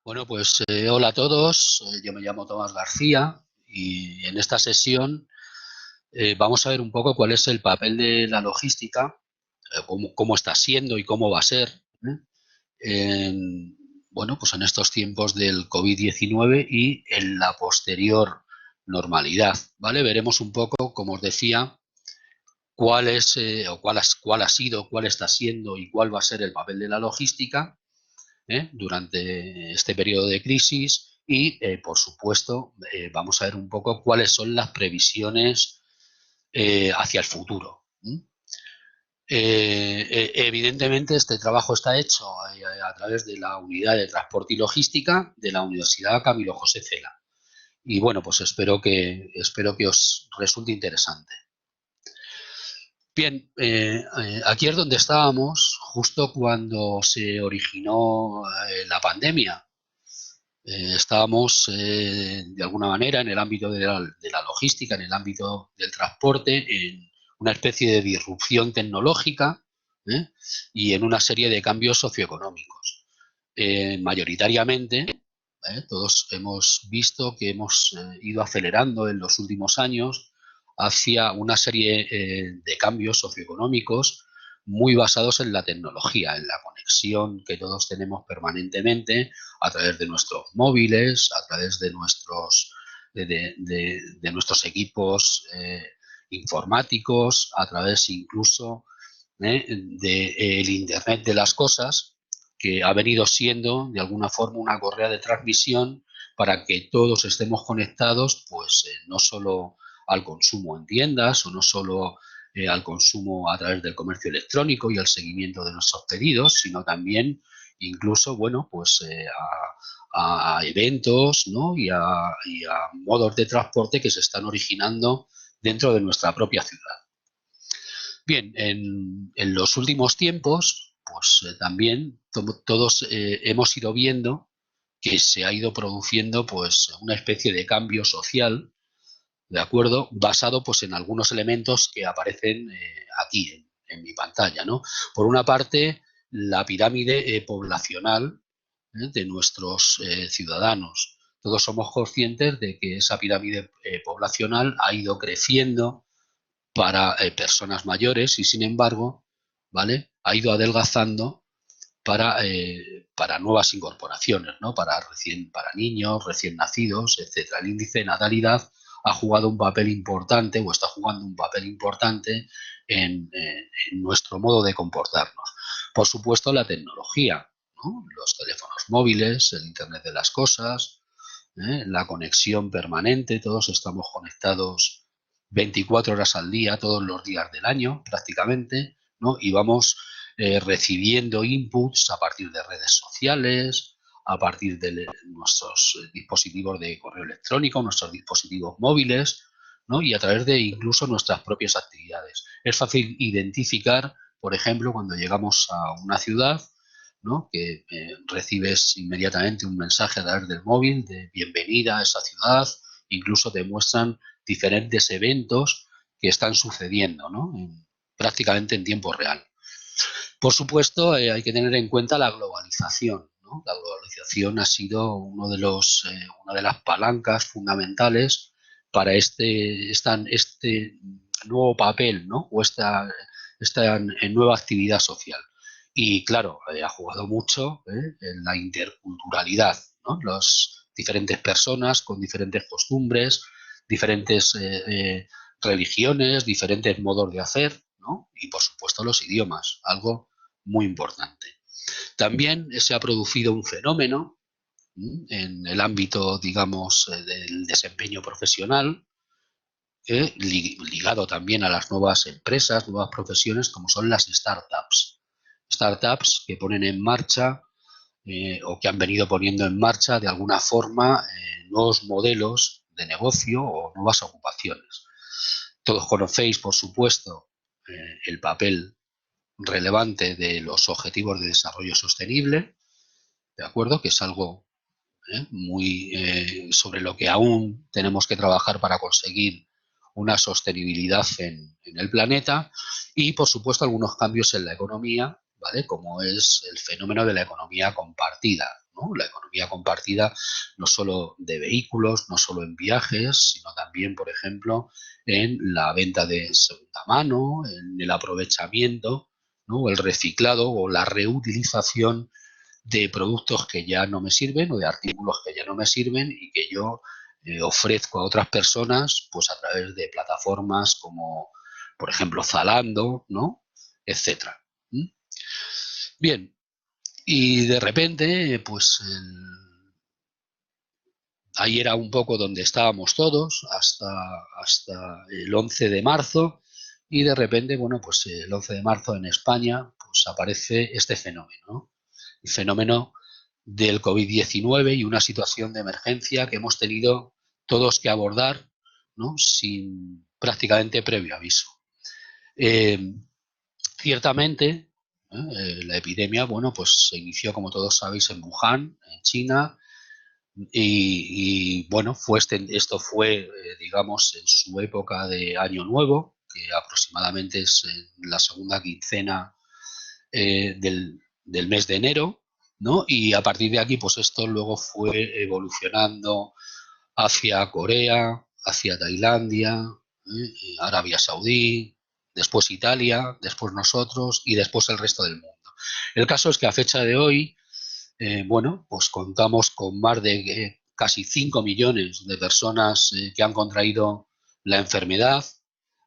Bueno, pues hola a todos, yo me llamo Tomás García y en esta sesión vamos a ver un poco cuál es el papel de la logística, cómo está siendo y cómo va a ser, en, bueno, pues en estos tiempos del COVID-19 y en la posterior normalidad, ¿vale? Veremos un poco, como os decía, cuál es o cuál ha sido, cuál está siendo y cuál va a ser el papel de la logística durante este periodo de crisis y, por supuesto, vamos a ver un poco cuáles son las previsiones hacia el futuro. Evidentemente, este trabajo está hecho a través de la Unidad de Transporte y Logística de la Universidad Camilo José Cela. Y bueno, pues espero que os resulte interesante. Bien, aquí es donde estábamos justo cuando se originó la pandemia. Estábamos, de alguna manera, en el ámbito de la logística, en el ámbito del transporte, en una especie de disrupción tecnológica ¿eh? Y en una serie de cambios socioeconómicos. Mayoritariamente, todos hemos visto que hemos ido acelerando en los últimos años hacia una serie de cambios socioeconómicos muy basados en la tecnología, en la conexión que todos tenemos permanentemente a través de nuestros móviles, a través de nuestros equipos informáticos, a través incluso del Internet de las cosas, que ha venido siendo de alguna forma una correa de transmisión para que todos estemos conectados, pues no solo al consumo en tiendas o no solo al consumo a través del comercio electrónico y al seguimiento de nuestros pedidos, sino también incluso, bueno, pues a eventos, ¿no? y a modos de transporte que se están originando dentro de nuestra propia ciudad. Bien, en los últimos tiempos, pues también todos hemos ido viendo que se ha ido produciendo pues una especie de cambio social, ¿de acuerdo? Basado pues en algunos elementos que aparecen aquí en mi pantalla, ¿no? Por una parte, la pirámide poblacional de nuestros ciudadanos. Todos somos conscientes de que esa pirámide poblacional ha ido creciendo para personas mayores y, sin embargo, ¿vale? Ha ido adelgazando para nuevas incorporaciones, ¿no? Para niños, recién nacidos, etcétera. El índice de natalidad ha jugado un papel importante o está jugando un papel importante en nuestro modo de comportarnos. Por supuesto, la tecnología, ¿no? Los teléfonos móviles, el Internet de las cosas, la conexión permanente, todos estamos conectados 24 horas al día, todos los días del año prácticamente, ¿no? Y vamos recibiendo inputs a partir de redes sociales, a partir de nuestros dispositivos de correo electrónico, nuestros dispositivos móviles, ¿no? Y a través de incluso nuestras propias actividades. Es fácil identificar, por ejemplo, cuando llegamos a una ciudad, ¿no? Que recibes inmediatamente un mensaje a través del móvil de bienvenida a esa ciudad, incluso te muestran diferentes eventos que están sucediendo, ¿no? Prácticamente en tiempo real. Por supuesto, hay que tener en cuenta la globalización, ¿no? La globalización ha sido una de las palancas fundamentales para este nuevo papel, ¿no? O esta nueva actividad social. Y claro, ha jugado mucho en la interculturalidad, ¿no? Las diferentes personas con diferentes costumbres, diferentes religiones, diferentes modos de hacer, ¿no? Y por supuesto los idiomas, algo muy importante. También se ha producido un fenómeno en el ámbito, digamos, del desempeño profesional, ligado también a las nuevas empresas, nuevas profesiones, como son las startups. Startups que ponen en marcha o que han venido poniendo en marcha de alguna forma nuevos modelos de negocio o nuevas ocupaciones. Todos conocéis, por supuesto, el papel relevante de los objetivos de desarrollo sostenible, ¿de acuerdo? Que es algo muy sobre lo que aún tenemos que trabajar para conseguir una sostenibilidad en el planeta y, por supuesto, algunos cambios en la economía, ¿vale? Como es el fenómeno de la economía compartida, ¿no? La economía compartida no solo de vehículos, no solo en viajes, sino también, por ejemplo, en la venta de segunda mano, en el aprovechamiento, ¿no? O el reciclado o la reutilización de productos que ya no me sirven o de artículos que ya no me sirven y que yo ofrezco a otras personas pues a través de plataformas como, por ejemplo, Zalando, ¿no? Etcétera. ¿Mm? Bien, y de repente, pues ahí era un poco donde estábamos todos hasta el 11 de marzo y de repente, bueno, pues el 11 de marzo en España pues aparece este fenómeno, ¿no? El fenómeno del COVID-19 y una situación de emergencia que hemos tenido todos que abordar, ¿no? Sin prácticamente previo aviso. Eh, ciertamente, la epidemia, bueno, pues se inició, como todos sabéis, en Wuhan, en China, y bueno, esto fue, digamos, en su época de Año Nuevo, que aproximadamente es en la segunda quincena del mes de enero, ¿no? Y a partir de aquí, pues esto luego fue evolucionando hacia Corea, hacia Tailandia, Arabia Saudí, después Italia, después nosotros y después el resto del mundo. El caso es que a fecha de hoy, bueno, pues contamos con más de casi 5 millones de personas que han contraído la enfermedad,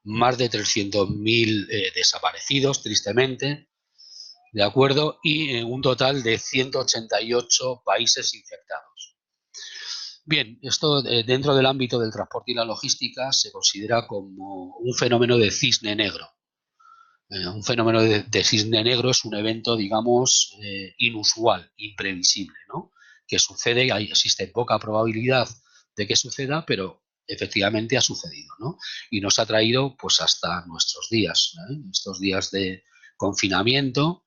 más de 300.000 desaparecidos, tristemente, ¿de acuerdo? Y un total de 188 países infectados. Bien, esto dentro del ámbito del transporte y la logística se considera como un fenómeno de cisne negro. Un fenómeno de cisne negro es un evento, digamos, inusual, imprevisible, ¿no? Que sucede, ahí existe poca probabilidad de que suceda, pero efectivamente ha sucedido, ¿no? Y nos ha traído pues hasta nuestros días, estos días de confinamiento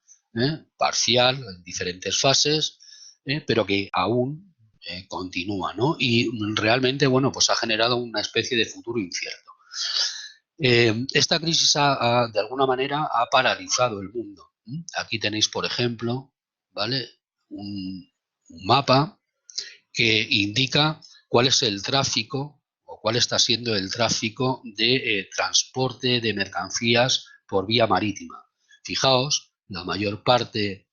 parcial en diferentes fases, pero que aún continúa, ¿no? Y realmente, bueno, pues ha generado una especie de futuro incierto. Esta crisis de alguna manera ha paralizado el mundo. Aquí tenéis, por ejemplo, ¿vale? Un mapa que indica cuál es el tráfico o cuál está siendo el tráfico de transporte de mercancías por vía marítima. Fijaos, la mayor parte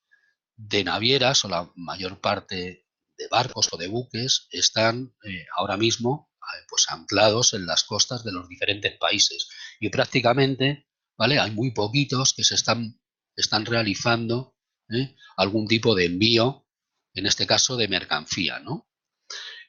de navieras o la mayor parte de barcos o de buques están ahora mismo pues anclados en las costas de los diferentes países y prácticamente, ¿vale? Hay muy poquitos que están realizando algún tipo de envío, en este caso de mercancía, ¿no?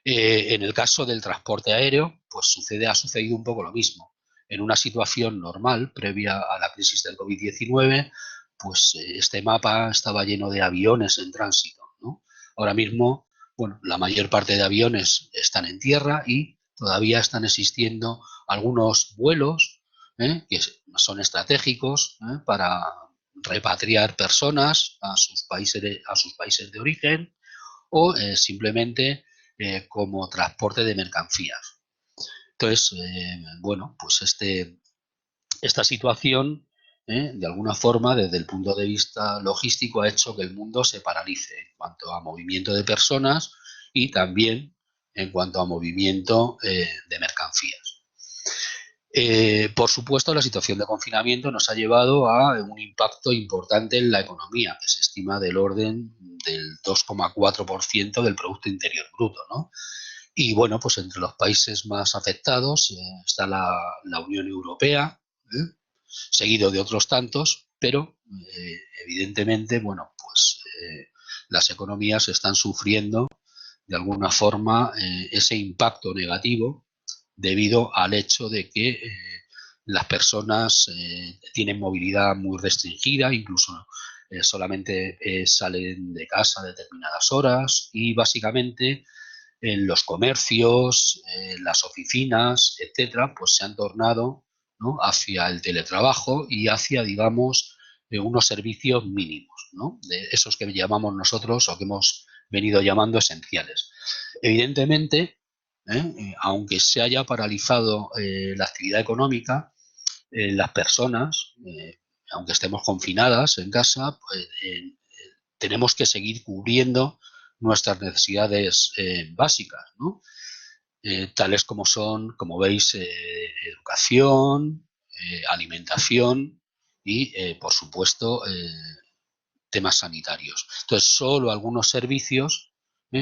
En el caso del transporte aéreo, pues ha sucedido un poco lo mismo. En una situación normal, previa a la crisis del COVID-19, pues este mapa estaba lleno de aviones en tránsito, ¿no? Ahora mismo, bueno, la mayor parte de aviones están en tierra y todavía están existiendo algunos vuelos que son estratégicos para repatriar personas a sus países de origen o simplemente como transporte de mercancías. Entonces, bueno, pues esta situación, de alguna forma, desde el punto de vista logístico, ha hecho que el mundo se paralice en cuanto a movimiento de personas y también en cuanto a movimiento de mercancías. Por supuesto, la situación de confinamiento nos ha llevado a un impacto importante en la economía, que se estima del orden del 2,4% del Producto Interior Bruto, ¿no? Y bueno, pues entre los países más afectados está la Unión Europea, seguido de otros tantos, pero evidentemente, bueno, pues las economías están sufriendo de alguna forma ese impacto negativo debido al hecho de que las personas tienen movilidad muy restringida, incluso solamente salen de casa a determinadas horas y básicamente en los comercios, las oficinas, etcétera, pues se han tornado, ¿no?, hacia el teletrabajo y hacia, digamos, unos servicios mínimos, ¿no?, de esos que llamamos nosotros o que hemos venido llamando esenciales. Evidentemente, aunque se haya paralizado la actividad económica, las personas, aunque estemos confinadas en casa, pues, tenemos que seguir cubriendo nuestras necesidades básicas, ¿no? Tales como son, como veis, educación, alimentación y, por supuesto, temas sanitarios. Entonces, solo algunos servicios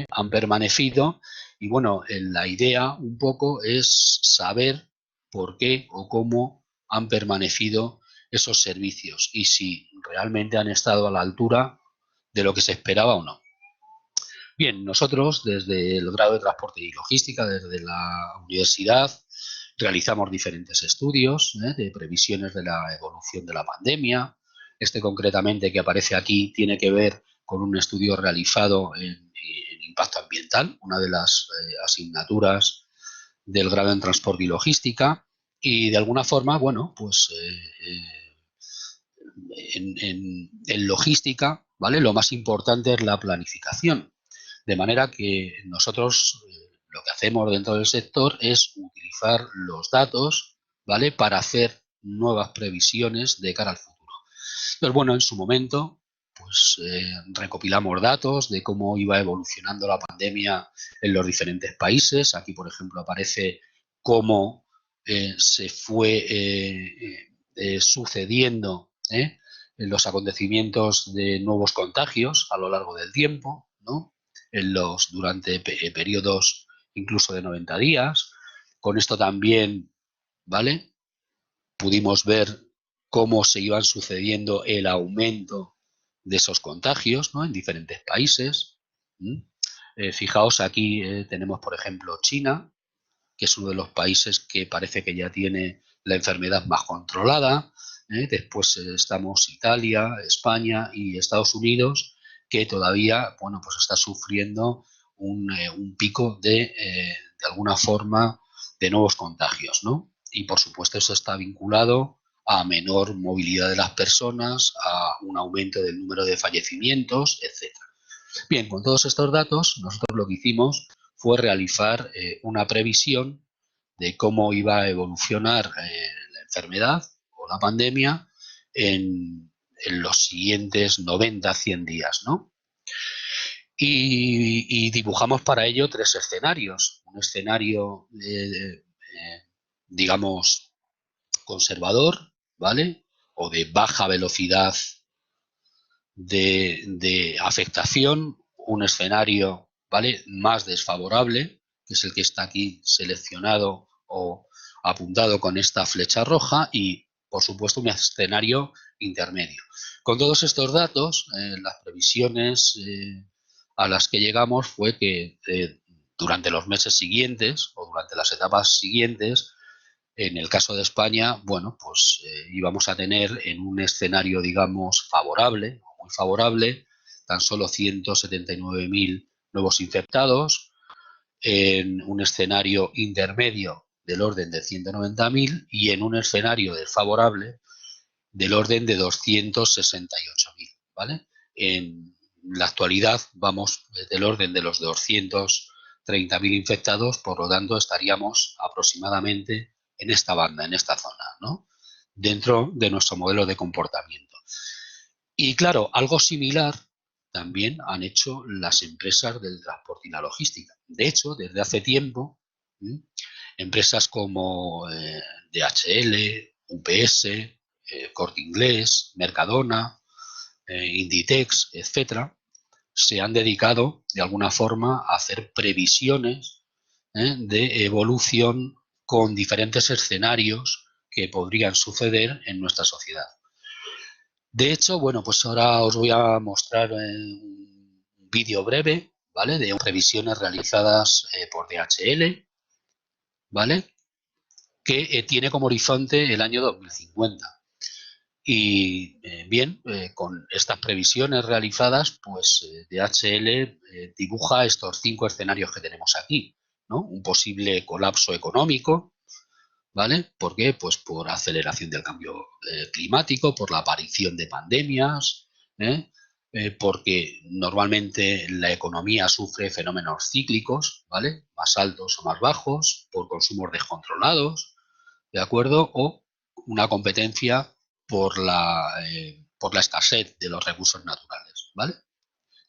han permanecido y, bueno, la idea un poco es saber por qué o cómo han permanecido esos servicios y si realmente han estado a la altura de lo que se esperaba o no. Bien, nosotros desde el grado de Transporte y Logística, desde la universidad, realizamos diferentes estudios de previsiones de la evolución de la pandemia. Este concretamente que aparece aquí tiene que ver con un estudio realizado en impacto ambiental, una de las asignaturas del grado en Transporte y Logística. Y de alguna forma, bueno, pues en logística, ¿vale? Lo más importante es la planificación. De manera que nosotros lo que hacemos dentro del sector es utilizar los datos, ¿vale? Para hacer nuevas previsiones de cara al futuro. Entonces, bueno, en su momento, pues recopilamos datos de cómo iba evolucionando la pandemia en los diferentes países. Aquí, por ejemplo, aparece cómo se fue sucediendo los acontecimientos de nuevos contagios a lo largo del tiempo, ¿no? Durante periodos incluso de 90 días. Con esto también, ¿vale? Pudimos ver cómo se iban sucediendo el aumento de esos contagios, ¿no? En diferentes países. Fijaos, aquí tenemos, por ejemplo, China, que es uno de los países que parece que ya tiene la enfermedad más controlada. Después estamos Italia, España y Estados Unidos, que todavía, bueno, pues está sufriendo un pico de alguna forma, de nuevos contagios, ¿no? Y por supuesto eso está vinculado a menor movilidad de las personas, a un aumento del número de fallecimientos, etcétera. Bien, con todos estos datos, nosotros lo que hicimos fue realizar una previsión de cómo iba a evolucionar la enfermedad o la pandemia en los siguientes 90, 100 días, ¿no? Y dibujamos para ello tres escenarios. Un escenario, digamos, conservador, ¿vale? O de baja velocidad de afectación, un escenario, ¿vale?, más desfavorable, que es el que está aquí seleccionado o apuntado con esta flecha roja, y por supuesto un escenario intermedio. Con todos estos datos, las previsiones a las que llegamos fue que durante los meses siguientes o durante las etapas siguientes, en el caso de España, bueno, pues íbamos a tener en un escenario, digamos, favorable, muy favorable, tan solo 179.000 nuevos infectados, en un escenario intermedio del orden de 190.000 y en un escenario desfavorable del orden de 268.000, ¿vale? En la actualidad vamos del orden de los 230.000 infectados, por lo tanto estaríamos aproximadamente en esta banda, en esta zona, ¿no? Dentro de nuestro modelo de comportamiento. Y claro, algo similar también han hecho las empresas del transporte y la logística. De hecho, desde hace tiempo, empresas como DHL, UPS, Corte Inglés, Mercadona, Inditex, etcétera, se han dedicado de alguna forma a hacer previsiones de evolución con diferentes escenarios que podrían suceder en nuestra sociedad. De hecho, bueno, pues ahora os voy a mostrar un vídeo breve, ¿vale?, de previsiones realizadas por DHL, ¿vale?, que tiene como horizonte el año 2050. Y bien, con estas previsiones realizadas, pues DHL dibuja estos 5 escenarios que tenemos aquí, ¿no? Un posible colapso económico, ¿vale? ¿Por qué? Pues por aceleración del cambio climático, por la aparición de pandemias, porque normalmente la economía sufre fenómenos cíclicos, ¿vale?, más altos o más bajos, por consumos descontrolados, ¿de acuerdo? O una competencia por la escasez de los recursos naturales, ¿vale?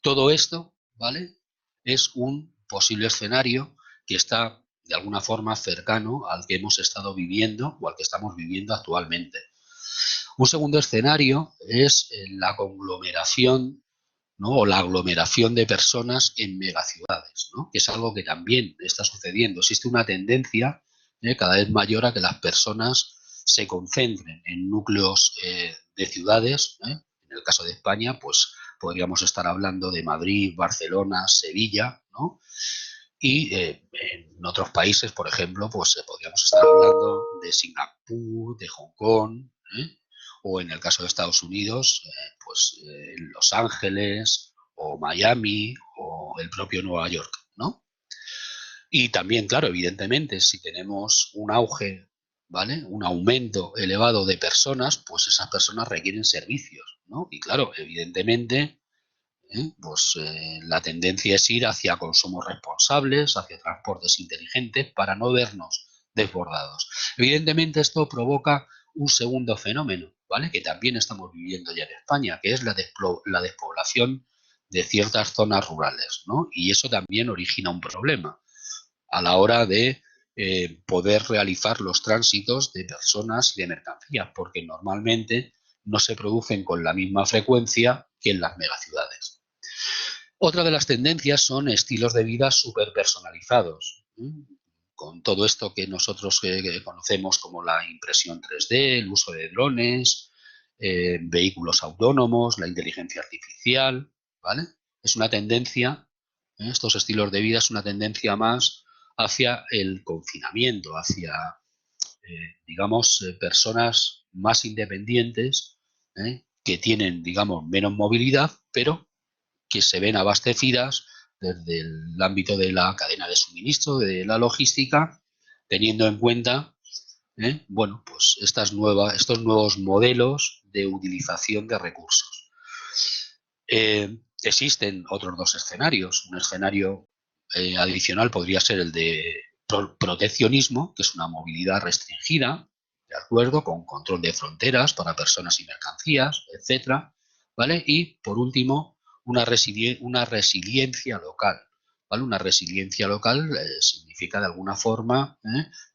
Todo esto, ¿vale?, es un posible escenario que está de alguna forma cercano al que hemos estado viviendo o al que estamos viviendo actualmente. Un segundo escenario es la conglomeración, ¿no?, o la aglomeración de personas en megaciudades, ¿no?, que es algo que también está sucediendo. Existe una tendencia cada vez mayor a que las personas se concentren en núcleos de ciudades. En el caso de España, pues podríamos estar hablando de Madrid, Barcelona, Sevilla, ¿no? Y en otros países, por ejemplo, pues podríamos estar hablando de Singapur, de Hong Kong, o en el caso de Estados Unidos, Los Ángeles, o Miami, o el propio Nueva York, ¿no? Y también, claro, evidentemente, si tenemos un auge, ¿vale?, un aumento elevado de personas, pues esas personas requieren servicios, ¿no? Y claro, evidentemente, la tendencia es ir hacia consumos responsables, hacia transportes inteligentes, para no vernos desbordados. Evidentemente, esto provoca un segundo fenómeno, ¿vale?, que también estamos viviendo ya en España, que es la despoblación de ciertas zonas rurales, ¿no? Y eso también origina un problema a la hora de poder realizar los tránsitos de personas y de mercancías, porque normalmente no se producen con la misma frecuencia que en las megaciudades. Otra de las tendencias son estilos de vida súper personalizados, con todo esto que nosotros conocemos como la impresión 3D, el uso de drones, vehículos autónomos, la inteligencia artificial, ¿vale? Es una tendencia, estos estilos de vida es una tendencia más hacia el confinamiento, hacia, personas más independientes, que tienen, digamos, menos movilidad, pero que se ven abastecidas desde el ámbito de la cadena de suministro, de la logística, teniendo en cuenta pues estos nuevos modelos de utilización de recursos. Existen otros dos escenarios. Un escenario adicional podría ser el de proteccionismo, que es una movilidad restringida, ¿de acuerdo?, con control de fronteras para personas y mercancías, etcétera, ¿vale? Y, por último, una resiliencia local, ¿vale? Una resiliencia local significa, de alguna forma,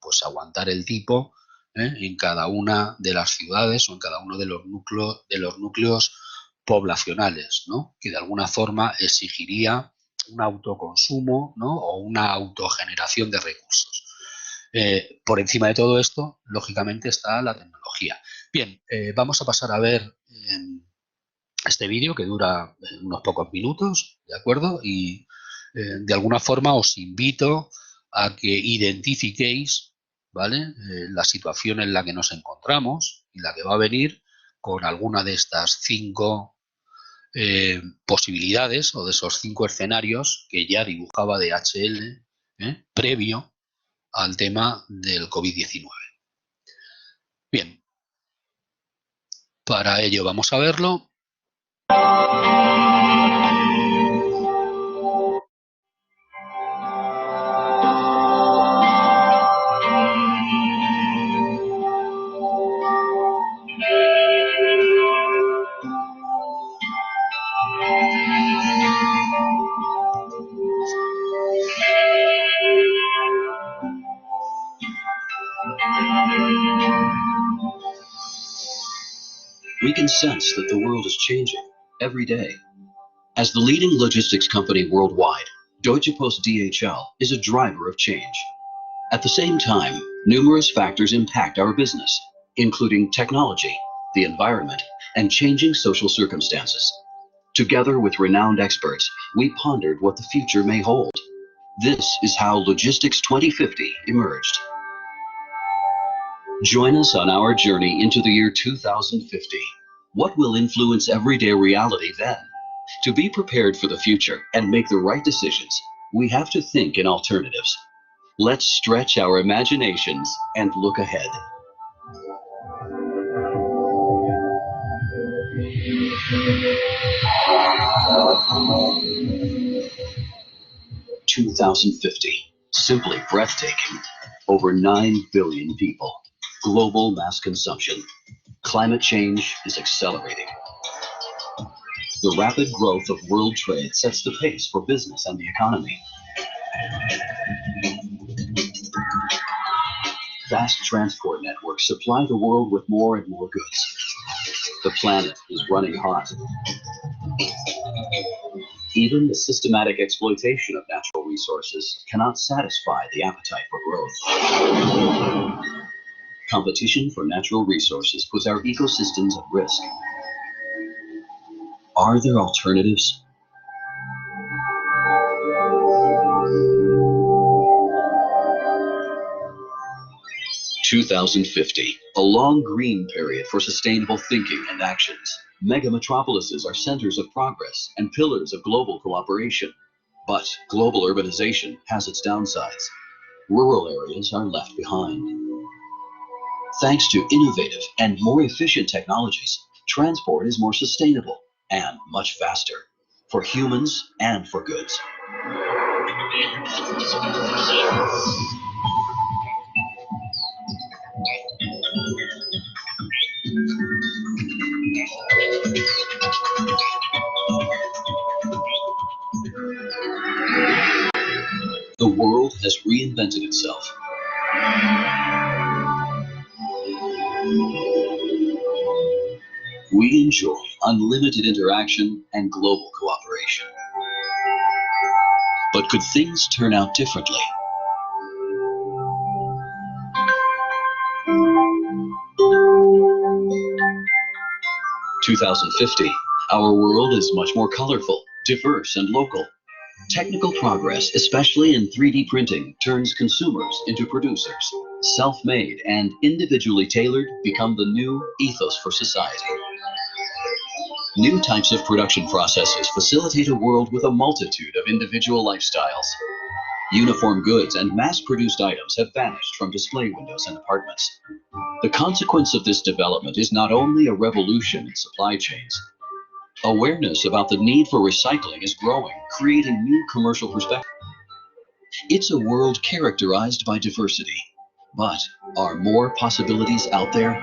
pues aguantar el tipo en cada una de las ciudades o en cada uno de los núcleos poblacionales, ¿no?, que de alguna forma exigiría un autoconsumo, ¿no?, o una autogeneración de recursos. Por encima de todo esto, lógicamente, está la tecnología. Bien, vamos a pasar a ver este vídeo, que dura unos pocos minutos, ¿de acuerdo? Y de alguna forma os invito a que identifiquéis, ¿vale?, la situación en la que nos encontramos y la que va a venir con alguna de estas 5 posibilidades, o de esos 5 escenarios que ya dibujaba DHL previo al tema del COVID-19. Bien, para ello vamos a verlo. We can sense that the world is changing every day. As the leading logistics company worldwide, Deutsche Post DHL is a driver of change. At the same time, numerous factors impact our business, including technology, the environment, and changing social circumstances. Together with renowned experts, we pondered what the future may hold. This is how Logistics 2050 emerged. Join us on our journey into the year 2050. What will influence everyday reality then? To be prepared for the future and make the right decisions, we have to think in alternatives. Let's stretch our imaginations and look ahead. "2050, simply breathtaking. Over 9 billion people. Global mass consumption. Climate change is accelerating. The rapid growth of world trade sets the pace for business and the economy. Vast transport networks supply the world with more and more goods. The planet is running hot. Even the systematic exploitation of natural resources cannot satisfy the appetite for growth. Competition for natural resources puts our ecosystems at risk. Are there alternatives? "2050, a long green period for sustainable thinking and actions. Mega metropolises are centers of progress and pillars of global cooperation. But global urbanization has its downsides. Rural areas are left behind. Thanks to innovative and more efficient technologies, transport is more sustainable and much faster for humans and for goods. The world has reinvented itself. We enjoy unlimited interaction and global cooperation. But could things turn out differently? "2050, our world is much more colorful, diverse, and local. Technical progress, especially in 3D printing, turns consumers into producers. Self-made and individually tailored become the new ethos for society. New types of production processes facilitate a world with a multitude of individual lifestyles. Uniform goods and mass-produced items have vanished from display windows and apartments. The consequence of this development is not only a revolution in supply chains. Awareness about the need for recycling is growing, creating new commercial perspectives. It's a world characterized by diversity. But are more possibilities out there?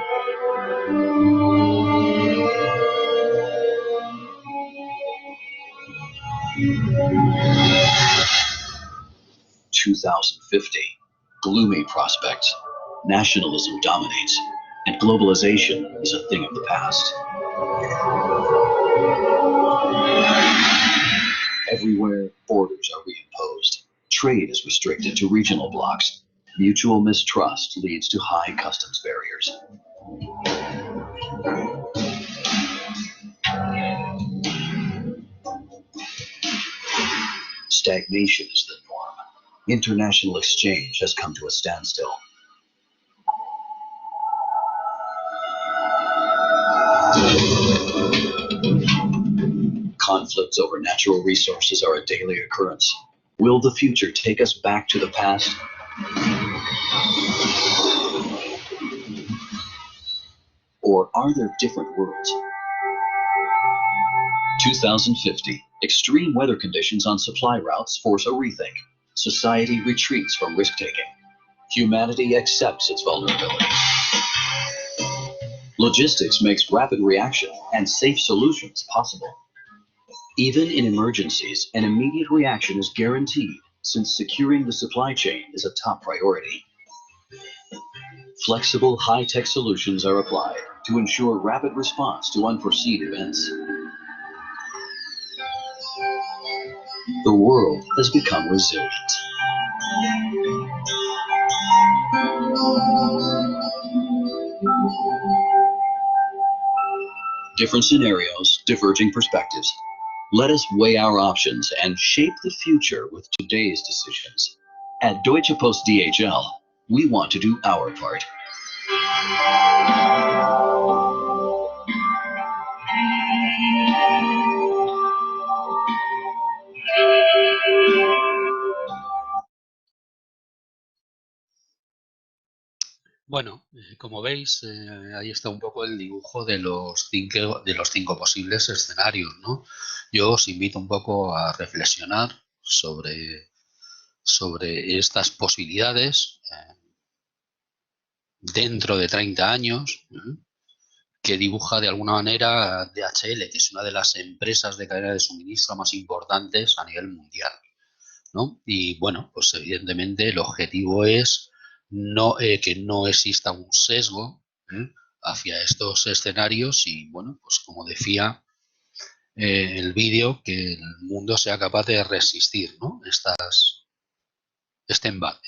"2050, gloomy prospects. Nationalism dominates, and globalization is a thing of the past. Everywhere, borders are reimposed. Trade is restricted to regional blocks. Mutual mistrust leads to high customs barriers. Stagnation is the norm. International exchange has come to a standstill. Conflicts over natural resources are a daily occurrence. Will the future take us back to the past? Or are there different worlds? 2050, extreme weather conditions on supply routes force a rethink. Society retreats from risk-taking. Humanity accepts its vulnerability. Logistics makes rapid reaction and safe solutions possible. Even in emergencies, an immediate reaction is guaranteed, since securing the supply chain is a top priority. Flexible, high-tech solutions are applied to ensure rapid response to unforeseen events. The world has become resilient. Different scenarios, diverging perspectives. Let us weigh our options and shape the future with today's decisions. At Deutsche Post DHL, we want to do our part. Bueno, como veis, ahí está un poco el dibujo de los cinco posibles escenarios, ¿no? Yo os invito un poco a reflexionar sobre estas posibilidades dentro de 30 años. que dibuja de alguna manera DHL, que es una de las empresas de cadena de suministro más importantes a nivel mundial, ¿no? Y bueno, pues evidentemente el objetivo es que no exista un sesgo hacia estos escenarios y bueno, pues como decía el vídeo, que el mundo sea capaz de resistir, ¿no? Este embate.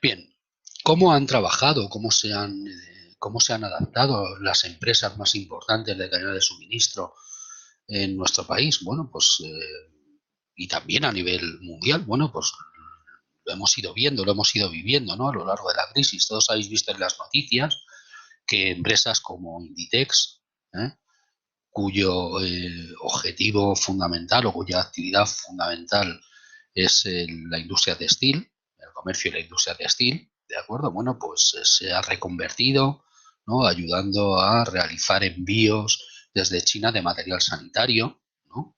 Bien, ¿cómo han trabajado? ¿Cómo se han adaptado las empresas más importantes de cadena de suministro en nuestro país? Bueno, pues y también a nivel mundial, bueno, pues lo hemos ido viendo, lo hemos ido viviendo, ¿no? A lo largo de la crisis. Todos habéis visto en las noticias que empresas como Inditex, cuyo objetivo fundamental o cuya actividad fundamental es la industria textil, el comercio y la industria textil, ¿de acuerdo? Bueno, pues se ha reconvertido, ¿no? Ayudando a realizar envíos desde China de material sanitario, ¿no?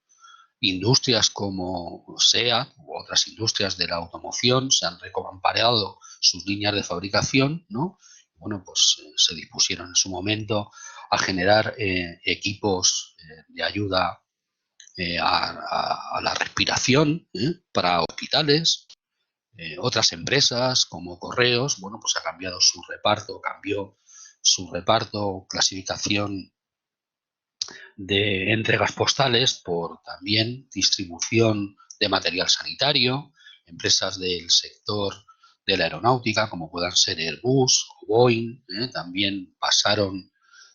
Industrias como SEAT u otras industrias de la automoción se han recomparado sus líneas de fabricación, ¿no? Bueno, pues se dispusieron en su momento a generar equipos de ayuda a la respiración para hospitales. Otras empresas como Correos, bueno, pues ha cambiado su reparto, cambió su reparto, clasificación de entregas postales por también distribución de material sanitario, empresas del sector de la aeronáutica como puedan ser Airbus o Boeing, también pasaron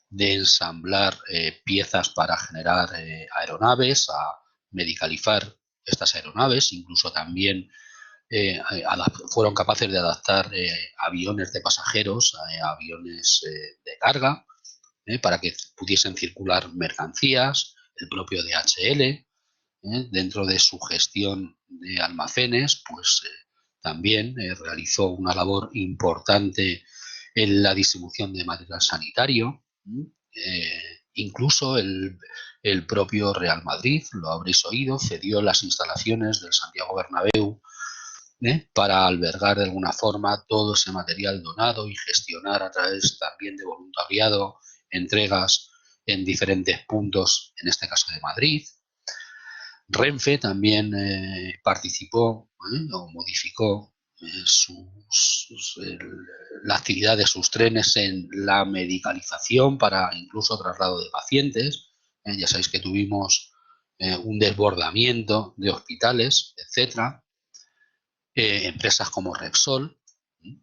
de ensamblar piezas para generar aeronaves a medicalizar estas aeronaves, incluso también fueron capaces de adaptar aviones de pasajeros a aviones de carga, para que pudiesen circular mercancías, el propio DHL, dentro de su gestión de almacenes, pues también realizó una labor importante en la distribución de material sanitario. Incluso el propio Real Madrid, lo habréis oído, cedió las instalaciones del Santiago Bernabéu para albergar de alguna forma todo ese material donado y gestionar a través también de voluntariado entregas en diferentes puntos, en este caso de Madrid. Renfe también participó o modificó la actividad de sus trenes en la medicalización para incluso traslado de pacientes. Ya sabéis que tuvimos un desbordamiento de hospitales, etcétera. Empresas como Repsol,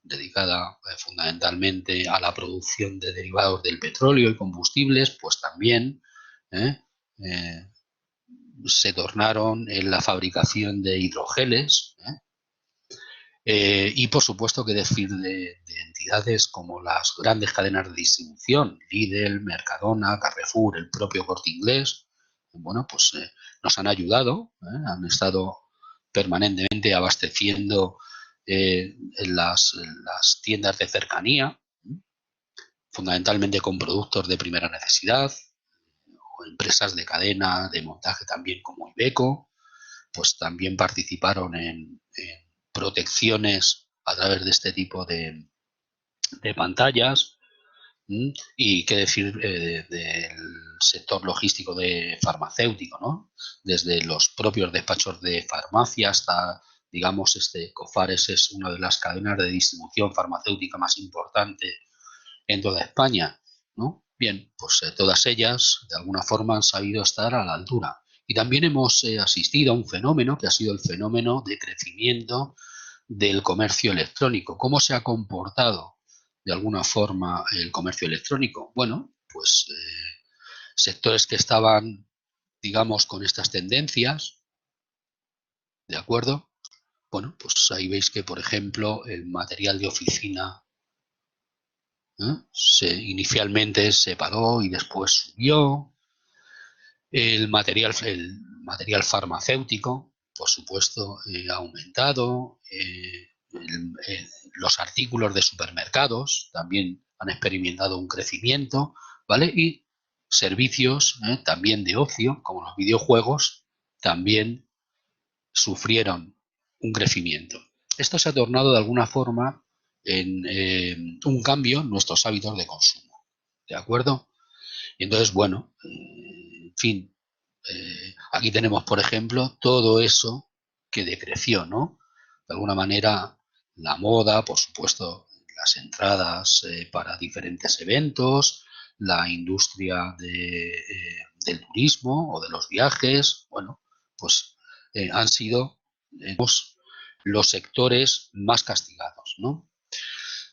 dedicada fundamentalmente a la producción de derivados del petróleo y combustibles, pues también ¿eh? Eh, se tornaron en la fabricación de hidrogeles. Y por supuesto que decir de entidades como las grandes cadenas de distribución, Lidl, Mercadona, Carrefour, el propio Corte Inglés, bueno, pues nos han ayudado, han estado permanentemente abasteciendo en las tiendas de cercanía, fundamentalmente con productos de primera necesidad, o empresas de cadena de montaje también como Iveco, pues también participaron en protecciones a través de este tipo de pantallas. Y qué decir del sector logístico de farmacéutico, ¿no? Desde los propios despachos de farmacia hasta, digamos, Cofares es una de las cadenas de distribución farmacéutica más importante en toda España, ¿no? Bien, pues todas ellas de alguna forma han sabido estar a la altura. Y también hemos asistido a un fenómeno que ha sido el fenómeno de crecimiento del comercio electrónico. ¿Cómo se ha comportado de alguna forma el comercio electrónico? Bueno, pues sectores que estaban, digamos, con estas tendencias, ¿de acuerdo? Bueno, pues ahí veis que, por ejemplo, el material de oficina inicialmente se paró y después subió. El material farmacéutico, por supuesto, ha aumentado. Los artículos de supermercados también han experimentado un crecimiento, ¿vale? Y servicios también de ocio, como los videojuegos, también sufrieron un crecimiento. Esto se ha tornado de alguna forma en un cambio en nuestros hábitos de consumo, ¿de acuerdo? Y entonces, bueno, en fin, aquí tenemos, por ejemplo, todo eso que decreció, ¿no? De alguna manera, la moda, por supuesto, las entradas para diferentes eventos, la industria del turismo o de los viajes, bueno, pues han sido los sectores más castigados, ¿no?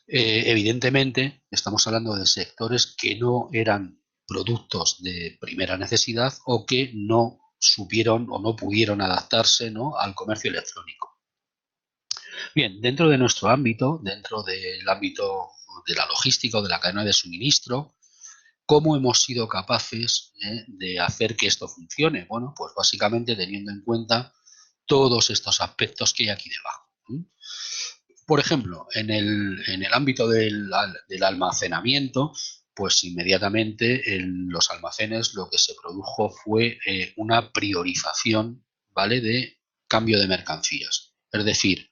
Evidentemente, estamos hablando de sectores que no eran productos de primera necesidad o que no supieron o no pudieron adaptarse, ¿no?, al comercio electrónico. Bien, dentro de nuestro ámbito, dentro del ámbito de la logística o de la cadena de suministro, ¿cómo hemos sido capaces de hacer que esto funcione? Bueno, pues básicamente teniendo en cuenta todos estos aspectos que hay aquí debajo. Por ejemplo, en el ámbito del almacenamiento, pues inmediatamente en los almacenes lo que se produjo fue una priorización, ¿vale?, de cambio de mercancías. Es decir,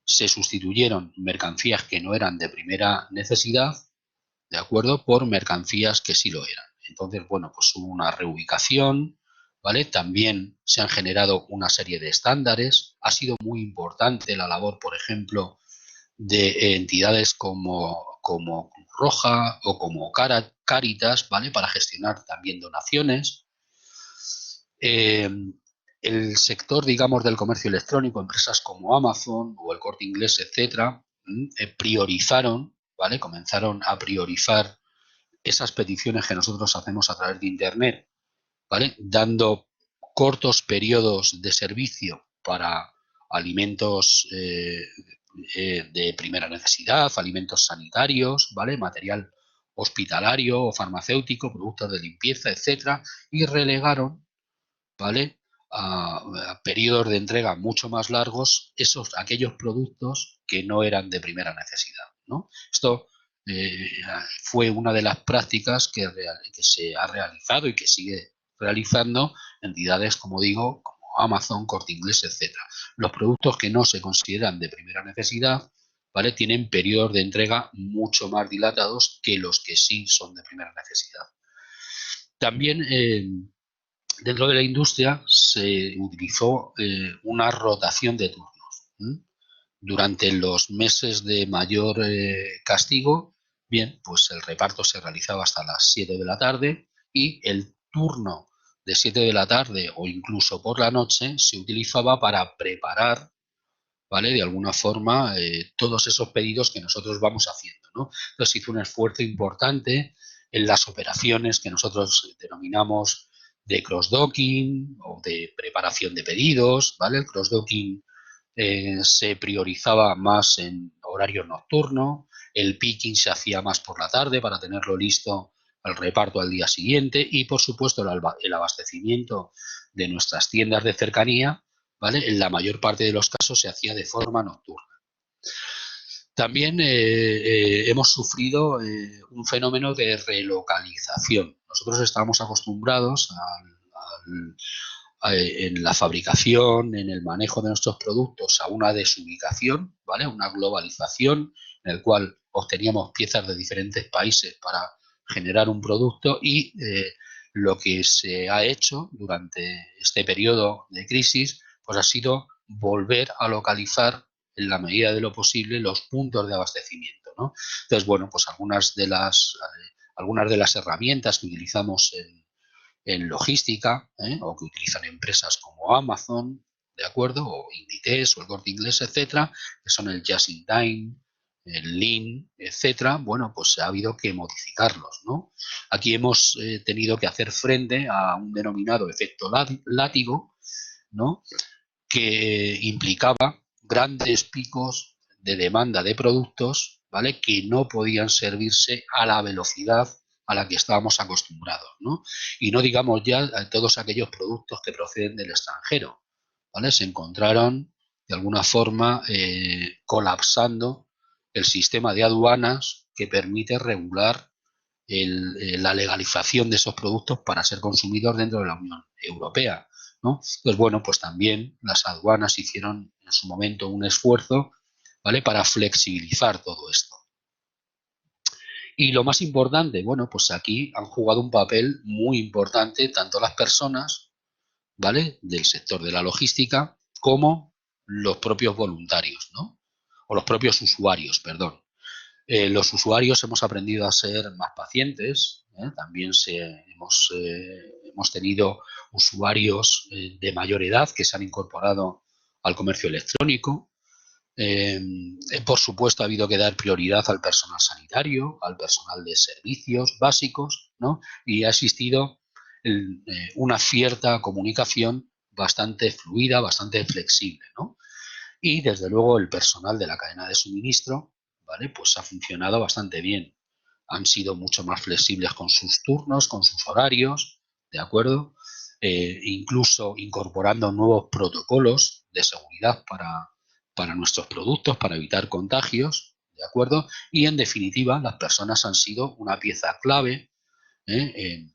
se sustituyeron mercancías que no eran de primera necesidad, ¿de acuerdo?, por mercancías que sí lo eran. Entonces, bueno, pues hubo una reubicación, ¿vale? También se han generado una serie de estándares. Ha sido muy importante la labor, por ejemplo, de entidades como Cruz Roja o como Cáritas, ¿vale?, para gestionar también donaciones. El sector, digamos, del comercio electrónico, empresas como Amazon o el Corte Inglés, etcétera, priorizaron, ¿vale?, comenzaron a priorizar esas peticiones que nosotros hacemos a través de Internet, ¿vale?, dando cortos periodos de servicio para alimentos de primera necesidad, alimentos sanitarios, ¿vale?, material hospitalario o farmacéutico, productos de limpieza, etcétera, y relegaron, ¿vale?, a periodos de entrega mucho más largos aquellos productos que no eran de primera necesidad, ¿no? Esto eh, fue una de las prácticas que se ha realizado y que sigue realizando entidades, como digo, como Amazon, Corte Inglés, etcétera. Los productos que no se consideran de primera necesidad, ¿vale?, tienen periodos de entrega mucho más dilatados que los que sí son de primera necesidad. También dentro de la industria se utilizó una rotación de turnos. Durante los meses de mayor castigo, bien, pues el reparto se realizaba hasta las 7 de la tarde y el turno de 7 de la tarde o incluso por la noche se utilizaba para preparar, ¿vale?, de alguna forma todos esos pedidos que nosotros vamos haciendo, ¿no? Entonces hizo un esfuerzo importante en las operaciones que nosotros denominamos de cross-docking o de preparación de pedidos, ¿vale? El cross-docking se priorizaba más en horario nocturno, el picking se hacía más por la tarde para tenerlo listo al reparto al día siguiente y, por supuesto, el abastecimiento de nuestras tiendas de cercanía, ¿vale?, en la mayor parte de los casos se hacía de forma nocturna. También hemos sufrido un fenómeno de relocalización. Nosotros estábamos acostumbrados en la fabricación, en el manejo de nuestros productos a una desubicación, ¿vale?, una globalización en el cual obteníamos piezas de diferentes países para generar un producto y lo que se ha hecho durante este periodo de crisis pues ha sido volver a localizar en la medida de lo posible los puntos de abastecimiento, ¿no? Entonces, bueno, pues algunas de las herramientas que utilizamos en logística, o que utilizan empresas como Amazon, ¿de acuerdo?, o Inditex o el Corte Inglés, etcétera, que son el Just in Time, el Lean, etcétera, bueno, pues ha habido que modificarlos, ¿no? Aquí hemos tenido que hacer frente a un denominado efecto látigo, ¿no?, que implicaba grandes picos de demanda de productos, ¿vale?, que no podían servirse a la velocidad a la que estábamos acostumbrados, ¿no? Y no digamos ya a todos aquellos productos que proceden del extranjero, ¿vale? Se encontraron de alguna forma colapsando el sistema de aduanas que permite regular la legalización de esos productos para ser consumidos dentro de la Unión Europea, ¿no? Pues bueno, pues también las aduanas hicieron en su momento un esfuerzo, ¿vale?, para flexibilizar todo esto. Y lo más importante, bueno, pues aquí han jugado un papel muy importante tanto las personas, ¿vale?, del sector de la logística, como los propios voluntarios, ¿no? O los propios usuarios, perdón. Los usuarios hemos aprendido a ser más pacientes, ¿eh? También hemos tenido usuarios de mayor edad que se han incorporado al comercio electrónico. Por supuesto, ha habido que dar prioridad al personal sanitario, al personal de servicios básicos, ¿no? Y ha existido una cierta comunicación bastante fluida, bastante flexible, ¿no? Y desde luego el personal de la cadena de suministro, ¿vale?, pues ha funcionado bastante bien. Han sido mucho más flexibles con sus turnos, con sus horarios, ¿de acuerdo? Incluso incorporando nuevos protocolos de seguridad para nuestros productos, para evitar contagios, ¿de acuerdo? Y en definitiva, las personas han sido una pieza clave, en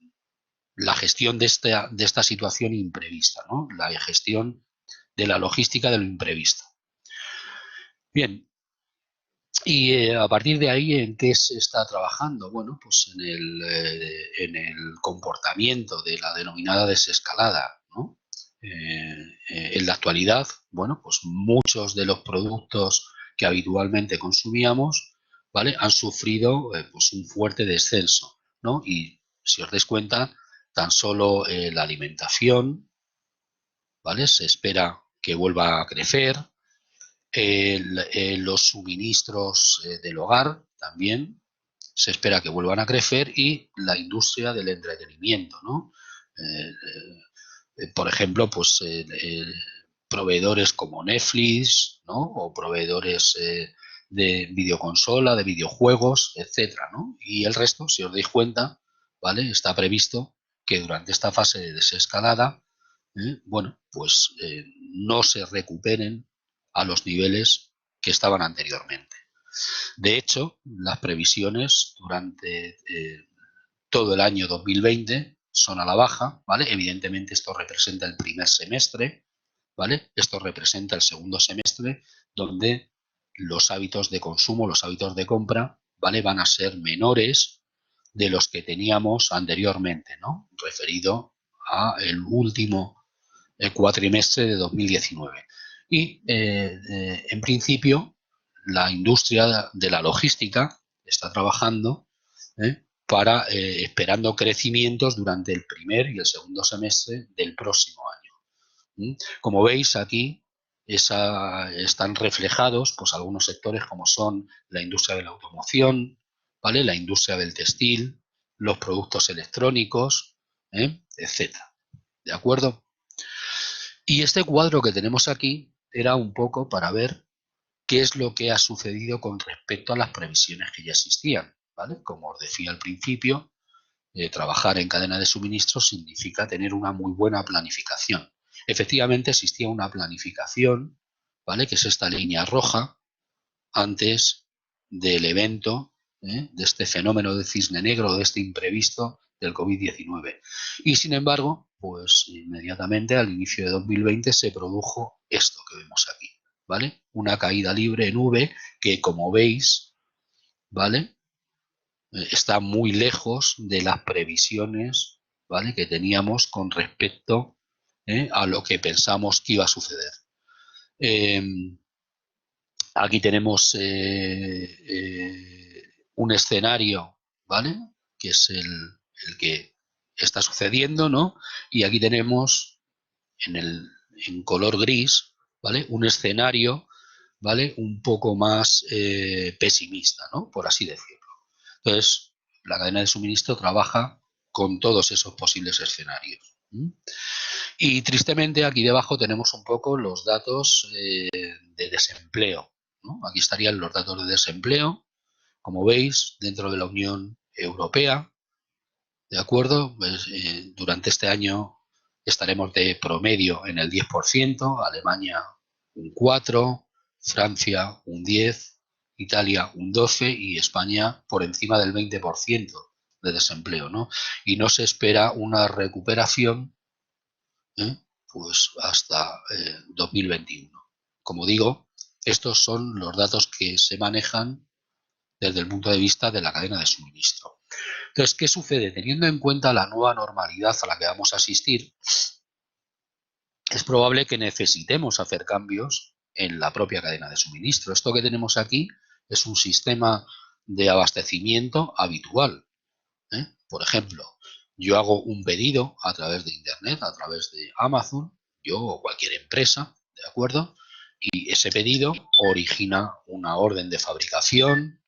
la gestión de esta situación imprevista, ¿no? La gestión de la logística de lo imprevisto. Bien, y a partir de ahí, ¿en qué se está trabajando? Bueno, pues en el comportamiento de la denominada desescalada, ¿no? En la actualidad, bueno, pues muchos de los productos que habitualmente consumíamos, ¿vale?, han sufrido pues un fuerte descenso, ¿no? Y si os dais cuenta, tan solo la alimentación, ¿vale?, se espera que vuelva a crecer. Los suministros del hogar también se espera que vuelvan a crecer, y la industria del entretenimiento, ¿no? Por ejemplo, pues proveedores como Netflix, ¿no? O proveedores de videoconsola, de videojuegos, etcétera, ¿no? Y el resto, si os dais cuenta, ¿vale?, está previsto que durante esta fase de desescalada, bueno, pues no se recuperen a los niveles que estaban anteriormente. De hecho, las previsiones durante todo el año 2020 son a la baja, ¿vale? Evidentemente esto representa el primer semestre, ¿vale? Esto representa el segundo semestre, donde los hábitos de consumo, los hábitos de compra, ¿vale?, van a ser menores de los que teníamos anteriormente, ¿no? Referido a el último cuatrimestre de 2019. Y en principio la industria de la logística está trabajando para esperando crecimientos durante el primer y el segundo semestre del próximo año. Como veis aquí están reflejados pues algunos sectores como son la industria de la automoción, ¿vale?, la industria del textil, los productos electrónicos, etcétera. ¿De acuerdo? Y este cuadro que tenemos aquí era un poco para ver qué es lo que ha sucedido con respecto a las previsiones que ya existían, ¿vale? Como os decía al principio, trabajar en cadena de suministro significa tener una muy buena planificación. Efectivamente existía una planificación, ¿vale?, que es esta línea roja, antes del evento, de este fenómeno de cisne negro, de este imprevisto del COVID-19. Y sin embargo, pues inmediatamente al inicio de 2020 se produjo esto que vemos aquí, ¿vale? Una caída libre en V que, como veis, ¿vale?, está muy lejos de las previsiones, ¿vale?, que teníamos con respecto a lo que pensamos que iba a suceder. Aquí tenemos un escenario, ¿vale?, que es el que está sucediendo, ¿no? Y aquí tenemos en color gris, ¿vale?, un escenario, ¿vale?, un poco más pesimista, ¿no?, por así decirlo. Entonces, la cadena de suministro trabaja con todos esos posibles escenarios. Y tristemente aquí debajo tenemos un poco los datos de desempleo, ¿no? Aquí estarían los datos de desempleo, como veis, dentro de la Unión Europea, ¿de acuerdo? Pues, durante este año estaremos de promedio en el 10%, Alemania un 4%, Francia un 10%, Italia un 12% y España por encima del 20% de desempleo, ¿no? Y no se espera una recuperación pues hasta 2021. Como digo, estos son los datos que se manejan desde el punto de vista de la cadena de suministro. Entonces, ¿qué sucede? Teniendo en cuenta la nueva normalidad a la que vamos a asistir, es probable que necesitemos hacer cambios en la propia cadena de suministro. Esto que tenemos aquí es un sistema de abastecimiento habitual, ¿eh? Por ejemplo, yo hago un pedido a través de Internet, a través de Amazon, yo o cualquier empresa, ¿de acuerdo? Y ese pedido origina una orden de fabricación,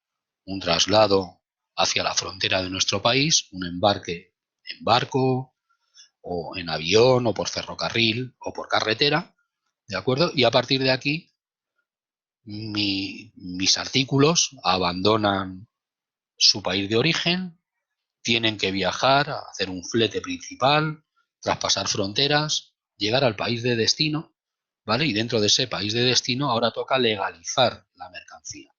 un traslado hacia la frontera de nuestro país, un embarque en barco o en avión o por ferrocarril o por carretera, ¿de acuerdo? Y a partir de aquí mis artículos abandonan su país de origen, tienen que viajar, hacer un flete principal, traspasar fronteras, llegar al país de destino, ¿vale? Y dentro de ese país de destino ahora toca legalizar la mercancía.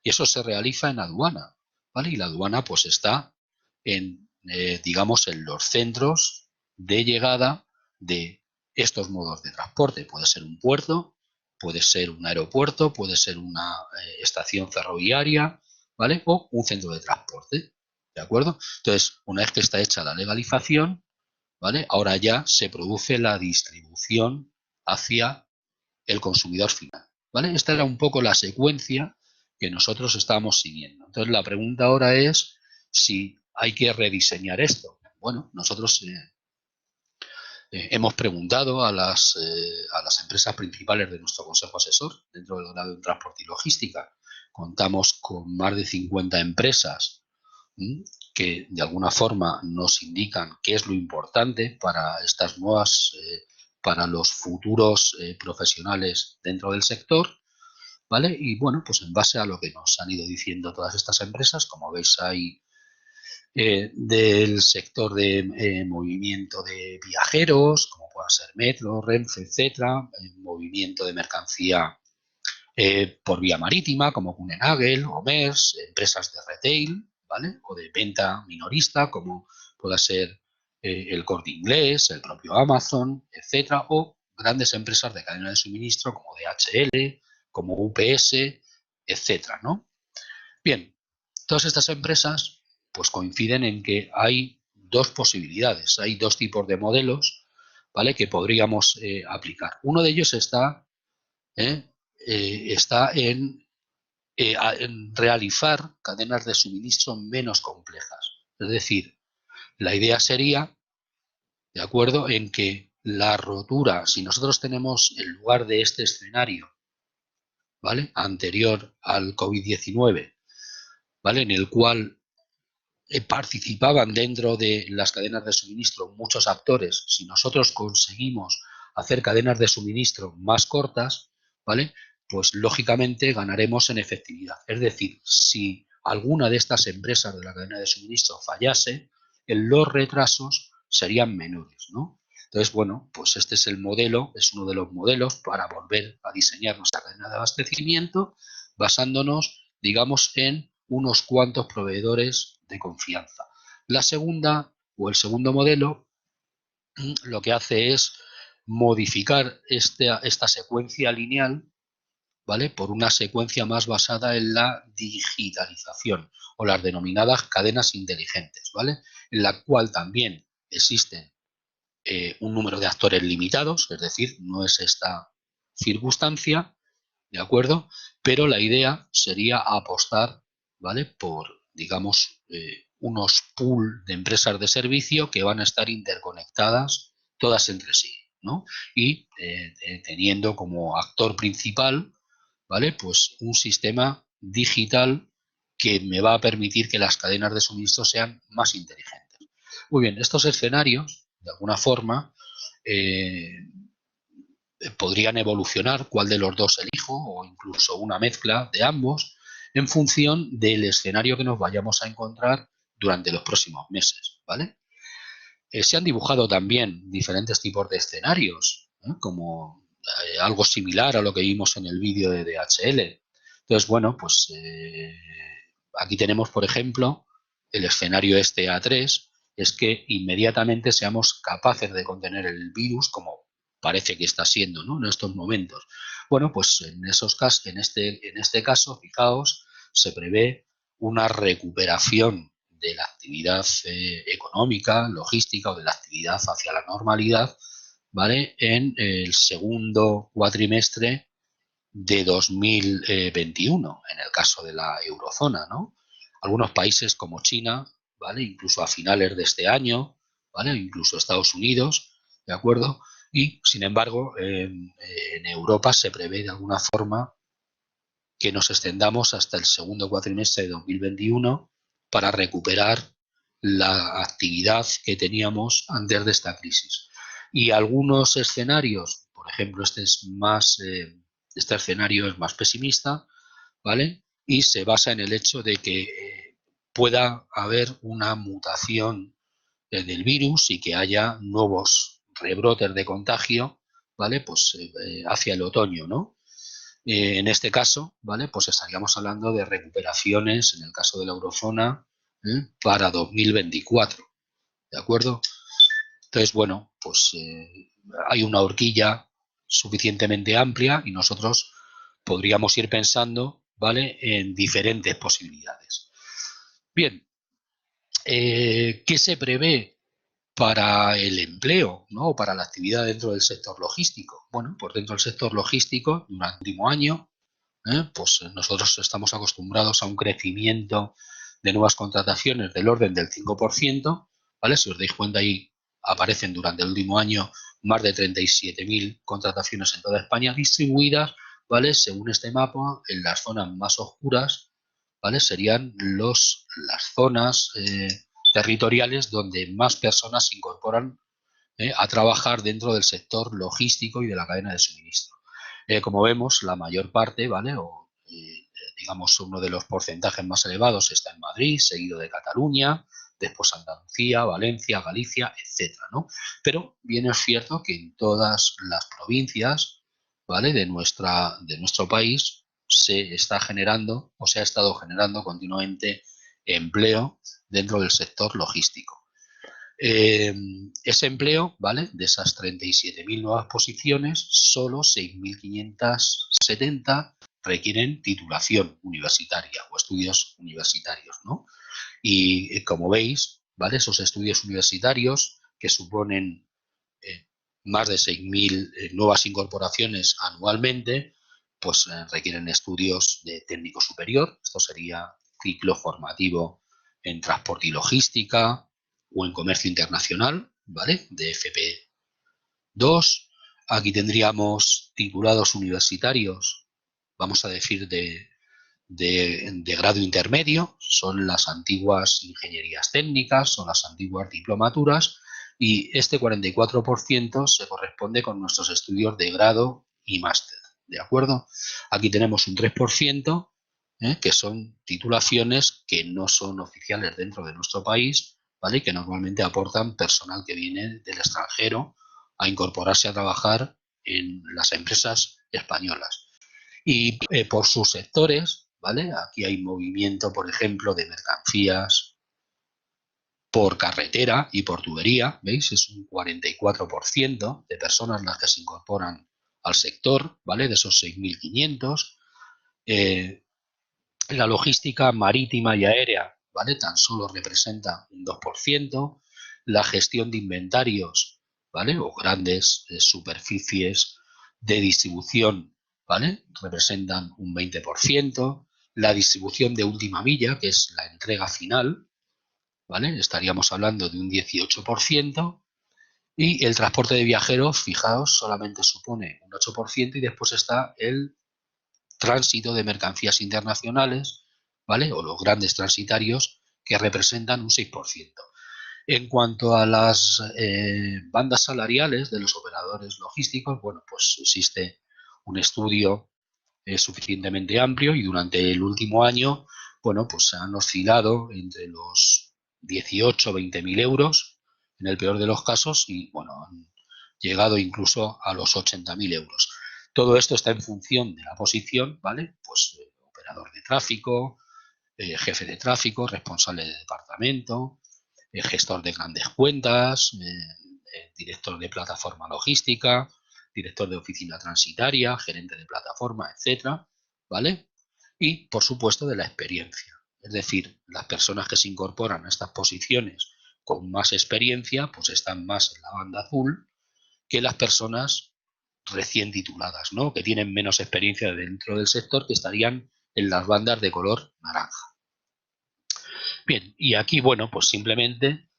Y eso se realiza en aduana, ¿vale? Y la aduana pues está en, digamos, en los centros de llegada de estos modos de transporte. Puede ser un puerto, puede ser un aeropuerto, puede ser una estación ferroviaria, ¿vale? O un centro de transporte, ¿de acuerdo? Entonces, una vez que está hecha la legalización, ¿vale? Ahora ya se produce la distribución hacia el consumidor final, ¿vale? Esta era un poco la secuencia que nosotros estábamos siguiendo. Entonces, la pregunta ahora es si hay que rediseñar esto. Bueno, nosotros hemos preguntado a las empresas principales de nuestro consejo asesor dentro del grado en transporte y logística. Contamos con más de 50 empresas que de alguna forma nos indican qué es lo importante para estas nuevas, para los futuros profesionales dentro del sector, ¿vale? Y bueno, pues en base a lo que nos han ido diciendo todas estas empresas, como veis hay del sector de movimiento de viajeros, como pueda ser Metro, Renfe, etcétera, movimiento de mercancía por vía marítima, como Kuehne+Nagel o Maersk, empresas de retail, ¿vale? O de venta minorista, como pueda ser el Corte Inglés, el propio Amazon, etcétera, o grandes empresas de cadena de suministro como DHL, como UPS, etcétera, ¿no? Bien, todas estas empresas pues coinciden en que hay dos posibilidades, hay dos tipos de modelos, ¿vale? Que podríamos aplicar. Uno de ellos está en realizar cadenas de suministro menos complejas. Es decir, la idea sería, de acuerdo, en que la rotura, si nosotros tenemos en lugar de este escenario, ¿vale? Anterior al COVID-19, ¿vale? En el cual participaban dentro de las cadenas de suministro muchos actores, si nosotros conseguimos hacer cadenas de suministro más cortas, ¿vale? Pues lógicamente ganaremos en efectividad. Es decir, si alguna de estas empresas de la cadena de suministro fallase, los retrasos serían menores, ¿no? Entonces, bueno, pues este es el modelo, es uno de los modelos para volver a diseñar nuestra cadena de abastecimiento basándonos, digamos, en unos cuantos proveedores de confianza. La segunda o el segundo modelo lo que hace es modificar esta secuencia lineal, ¿vale? Por una secuencia más basada en la digitalización o las denominadas cadenas inteligentes, ¿vale? En la cual también existen un número de actores limitados, es decir, no es esta circunstancia, ¿de acuerdo? Pero la idea sería apostar, ¿vale? Por, digamos, unos pool de empresas de servicio que van a estar interconectadas todas entre sí, ¿no? Y teniendo como actor principal, ¿vale? Pues un sistema digital que me va a permitir que las cadenas de suministro sean más inteligentes. Muy bien, estos escenarios, de alguna forma, podrían evolucionar, cuál de los dos elijo, o incluso una mezcla de ambos, en función del escenario que nos vayamos a encontrar durante los próximos meses, ¿vale? Se han dibujado también diferentes tipos de escenarios, como algo similar a lo que vimos en el vídeo de DHL. Entonces, bueno, pues aquí tenemos, por ejemplo, el escenario este A3, es que inmediatamente seamos capaces de contener el virus, como parece que está siendo, ¿no? En estos momentos. Bueno, pues en esos casos, en este caso, fijaos, se prevé una recuperación de la actividad económica, logística o de la actividad hacia la normalidad, ¿vale? En el segundo cuatrimestre de 2021, en el caso de la eurozona, ¿no? Algunos países como China, ¿vale? Incluso a finales de este año, ¿vale? Incluso Estados Unidos, ¿de acuerdo? Y, sin embargo, en Europa se prevé de alguna forma que nos extendamos hasta el segundo cuatrimestre de 2021 para recuperar la actividad que teníamos antes de esta crisis. Y algunos escenarios, por ejemplo, este escenario es más pesimista, ¿vale? Y se basa en el hecho de que pueda haber una mutación del virus y que haya nuevos rebrotes de contagio, ¿vale? Pues hacia el otoño, ¿no? En este caso, ¿vale? Pues estaríamos hablando de recuperaciones, en el caso de la eurozona, para 2024, ¿de acuerdo? Entonces, bueno, pues hay una horquilla suficientemente amplia y nosotros podríamos ir pensando, ¿vale?, en diferentes posibilidades. Bien, ¿qué se prevé para el empleo, ¿no?, o para la actividad dentro del sector logístico? Bueno, pues dentro del sector logístico, durante el último año, pues nosotros estamos acostumbrados a un crecimiento de nuevas contrataciones del orden del 5%, ¿vale? Si os dais cuenta, ahí aparecen durante el último año más de 37.000 contrataciones en toda España, distribuidas, ¿vale?, según este mapa, en las zonas más oscuras, ¿vale?, serían las zonas territoriales donde más personas se incorporan a trabajar dentro del sector logístico y de la cadena de suministro. Como vemos, la mayor parte, ¿vale?, o digamos uno de los porcentajes más elevados está en Madrid, seguido de Cataluña, después Andalucía, Valencia, Galicia, etcétera, ¿no? Pero bien es cierto que en todas las provincias, ¿vale?, de nuestro país se está generando o se ha estado generando continuamente empleo dentro del sector logístico. Ese empleo, ¿vale?, de esas 37.000 nuevas posiciones, solo 6.570 requieren titulación universitaria o estudios universitarios, ¿no? Y como veis, ¿vale?, esos estudios universitarios que suponen más de 6.000 nuevas incorporaciones anualmente, pues requieren estudios de técnico superior. Esto sería ciclo formativo en transporte y logística o en comercio internacional, ¿vale?, de FP2. Aquí tendríamos titulados universitarios, vamos a decir, de grado intermedio, son las antiguas ingenierías técnicas, son las antiguas diplomaturas, y este 44% se corresponde con nuestros estudios de grado y máster, ¿de acuerdo? Aquí tenemos un 3%, que son titulaciones que no son oficiales dentro de nuestro país, ¿vale?, y que normalmente aportan personal que viene del extranjero a incorporarse a trabajar en las empresas españolas. Y por sus sectores, ¿vale? Aquí hay movimiento, por ejemplo, de mercancías por carretera y por tubería, ¿veis? Es un 44% de personas las que se incorporan al sector, ¿vale?, de esos 6.500. La logística marítima y aérea, ¿vale?, tan solo representa un 2%. La gestión de inventarios, ¿vale?, o grandes superficies de distribución, ¿vale?, representan un 20%. La distribución de última milla, que es la entrega final, ¿vale?, estaríamos hablando de un 18%. Y el transporte de viajeros, fijaos, solamente supone un 8%, y después está el tránsito de mercancías internacionales, ¿vale?, o los grandes transitarios, que representan un 6%. En cuanto a las bandas salariales de los operadores logísticos, bueno, pues existe un estudio suficientemente amplio, y durante el último año, bueno, pues se han oscilado entre los 18 o 20.000 euros, en el peor de los casos, y bueno, han llegado incluso a los 80.000 euros. Todo esto está en función de la posición, ¿vale? Pues operador de tráfico, jefe de tráfico, responsable de departamento, gestor de grandes cuentas, director de plataforma logística, director de oficina transitaria, gerente de plataforma, etcétera, ¿vale? Y, por supuesto, de la experiencia. Es decir, las personas que se incorporan a estas posiciones con más experiencia, pues están más en la banda azul que las personas recién tituladas, ¿no? Que tienen menos experiencia dentro del sector, que estarían en las bandas de color naranja. Bien, y aquí, bueno, pues simplemente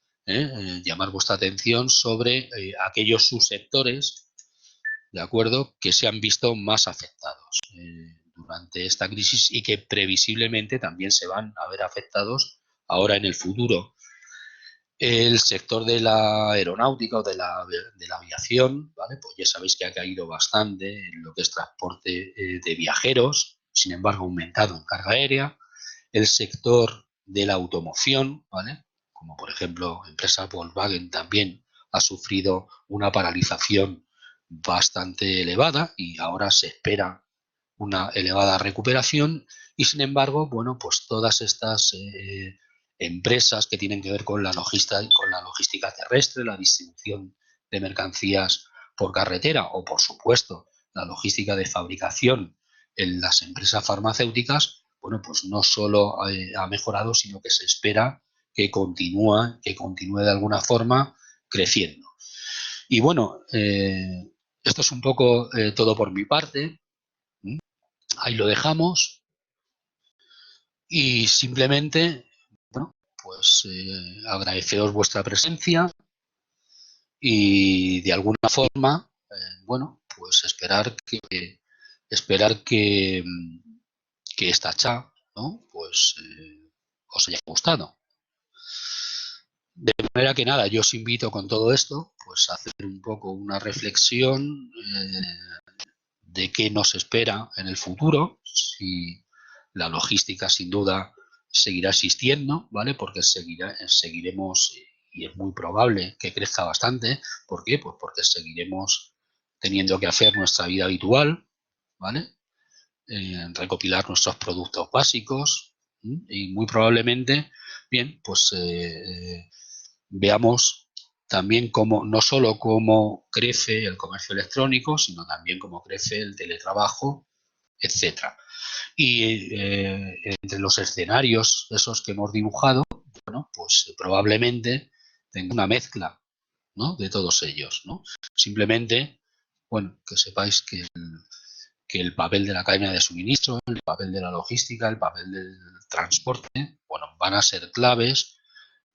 llamar vuestra atención sobre aquellos subsectores, ¿de acuerdo?, que se han visto más afectados durante esta crisis y que previsiblemente también se van a ver afectados ahora en el futuro. El sector de la aeronáutica o de la aviación, ¿vale? Pues ya sabéis que ha caído bastante en lo que es transporte de viajeros, sin embargo ha aumentado en carga aérea. El sector de la automoción, ¿vale?, como por ejemplo empresa Volkswagen, también ha sufrido una paralización bastante elevada y ahora se espera una elevada recuperación. Y sin embargo, bueno, pues todas estas empresas que tienen que ver con la logística terrestre, la distribución de mercancías por carretera o, por supuesto, la logística de fabricación en las empresas farmacéuticas, bueno, pues no solo ha mejorado, sino que se espera que continúe de alguna forma creciendo. Y bueno, esto es un poco todo por mi parte. Ahí lo dejamos. Y simplemente, bueno, pues agradeceros vuestra presencia y de alguna forma, bueno, pues esperar que esta charla, ¿no?, pues os haya gustado. De manera que nada, yo os invito con todo esto pues a hacer un poco una reflexión de qué nos espera en el futuro, si la logística sin duda seguirá existiendo, ¿vale? Porque seguiremos, y es muy probable que crezca bastante. ¿Por qué? Pues porque seguiremos teniendo que hacer nuestra vida habitual, ¿vale? Recopilar nuestros productos básicos y muy probablemente, bien, pues veamos también no solo cómo crece el comercio electrónico, sino también cómo crece el teletrabajo, etcétera. Y entre los escenarios esos que hemos dibujado, bueno, pues probablemente tenga una mezcla, ¿no?, de todos ellos, ¿no? Simplemente, bueno, que sepáis que el papel de la cadena de suministro, el papel de la logística, el papel del transporte, bueno, van a ser claves,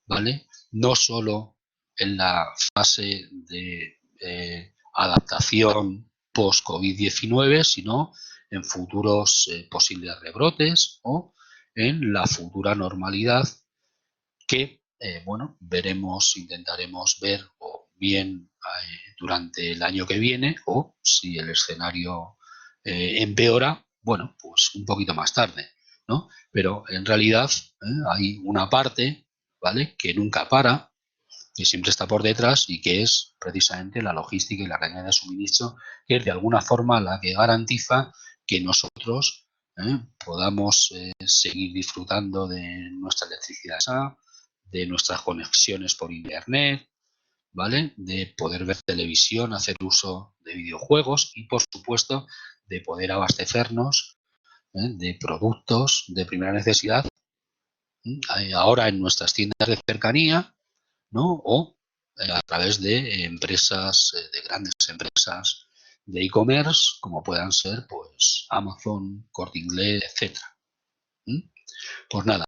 ¿vale? No solo en la fase de adaptación post-COVID-19, sino en futuros posibles rebrotes o en la futura normalidad que, bueno, intentaremos ver o bien durante el año que viene, o si el escenario empeora, bueno, pues un poquito más tarde, ¿no? Pero en realidad hay una parte, ¿vale?, que nunca para, que siempre está por detrás y que es precisamente la logística y la cadena de suministro, que es de alguna forma la que garantiza que nosotros podamos seguir disfrutando de nuestra electricidad, de nuestras conexiones por internet, ¿vale?, de poder ver televisión, hacer uso de videojuegos y, por supuesto, de poder abastecernos de productos de primera necesidad ahora en nuestras tiendas de cercanía, ¿no?, o a través de empresas, de grandes empresas de e-commerce, como puedan ser pues Amazon, Corte Inglés, etcétera. Pues nada,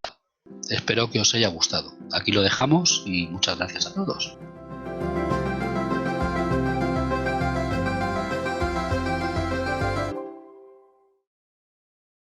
espero que os haya gustado. Aquí lo dejamos y muchas gracias a todos.